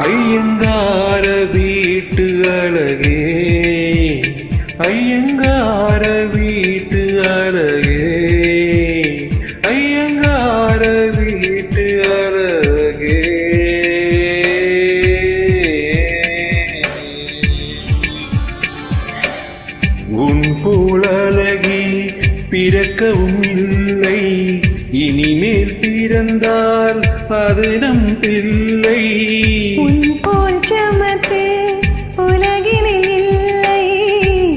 ஐயங்கார வீட்டு அழகே, ஐயங்கார வீட்டு அழகே, ஐயங்கார வீட்டு அழகே. உன் போல் அழகி பிறக்கவும் இல்லை, இனிமேல் பிறந்தால் அது நம் பிள்ளை. உன் போல் சமத்து உலகினில் இல்லை,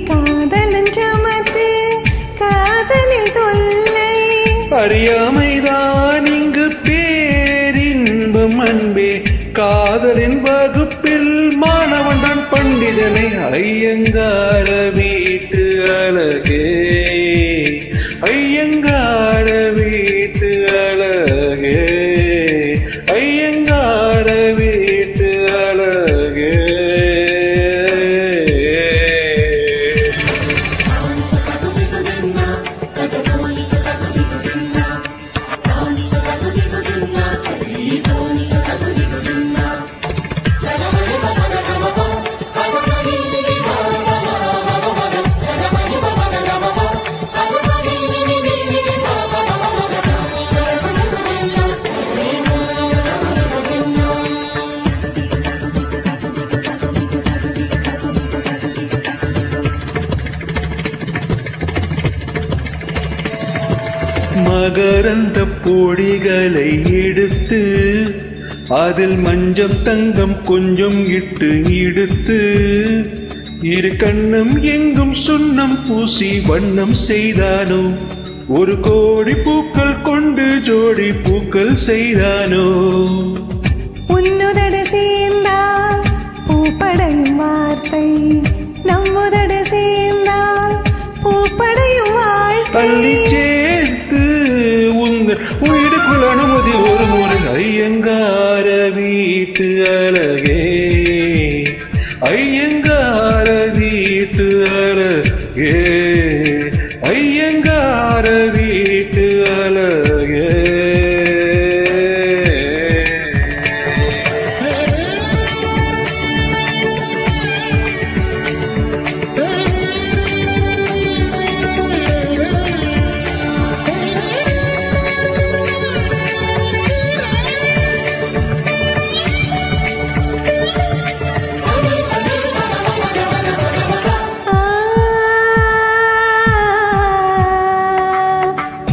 காதலன் சமத்து காதலில் தொல்லை. அறியாமைதான் இங்கு பேரின்பம் அன்பே, காதலின் வகுப்பில் மாணவன் தான் பண்டிதனை. ஐயங்கார வீட்டு அழகே, ஐயங்கார வீட்டு அழகே, ஐயங்கார வீட்டு அழகே. மகரந்த பொடிகளை எடுத்து அதில் மஞ்சம் தங்கம் கொஞ்சம் இட்டு இடுத்து, இரு கண்ணம் எங்கும் சுண்ணம் பூசி வண்ணம் செய்தானோ, ஒரு கோடி பூக்கள் கொண்டு ஜோடி பூக்கள் செய்தானோ. உன்னுதடு சேர்ந்தால் பூப்படையும் வார்த்தை, நம்முதடு சேர்ந்தால் பூப்படையும் வாழ்க்கை. உயிருக்குள் அனுமதி ஒரு முறை. ஐயங்கார வீட்டு அழகே, ஐயங்கார வீட்டு அழகே, ஐயங்கார வீட்டு அழகே.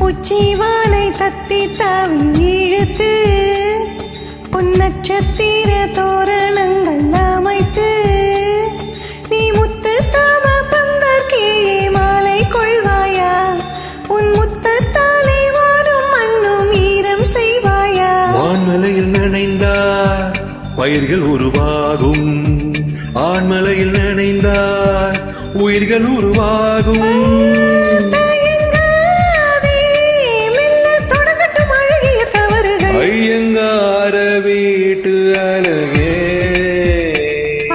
உச்சிவானை தத்தி தாவி இழுத்து, உன் நட்சத்திர தோரணங்கள் அமைத்து, நீ முத்து தாம பந்தர் கீழே மாலை கொள்வாயா, உன் முத்தத்தாலே வாரும் மண்ணும் ஈரம் செய்வாயா. வான்மலையில் நனைந்தார் பயிர்கள் உருவாகும், ஆண்மலையில் நனைந்தார் உயிர்கள் உருவாகும். ஐயங்கார வீட்டு அழகே,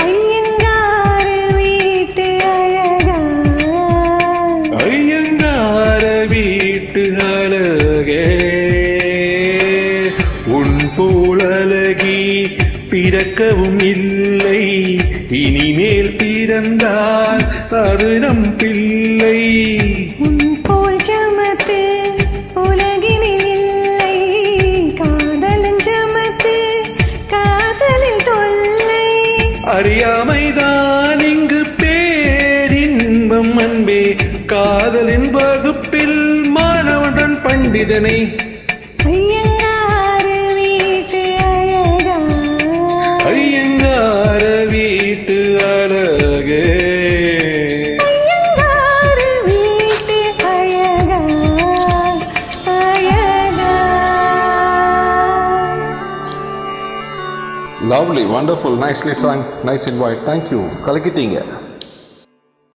ஐயங்கார வீட்டு அழகா, ஐயங்கார வீட்டு அழகே. உன் போல் அழகி பிறக்கவும் இல்லை, இனிமேல் பிறந்தால் அது நம் பிள்ளை. உன் போல் சமத்து உலகினில் இல்லை, காதலன் சமத்து காதலில் தொல்லை. அறியாமைதான் இங்கு பேரின்பம் அன்பே, காதலின் வகுப்பில் மாணவன் பண்டிதனை. ஐயங்கார வீட்டு அழகா, ஐயங்கார வீட்டு அழகே, ஐயங்கார வீட்டு அழகா, அழகா. Lovely, wonderful, nicely sung, nice invite. Thank you. கலக்கிட்டீங்க.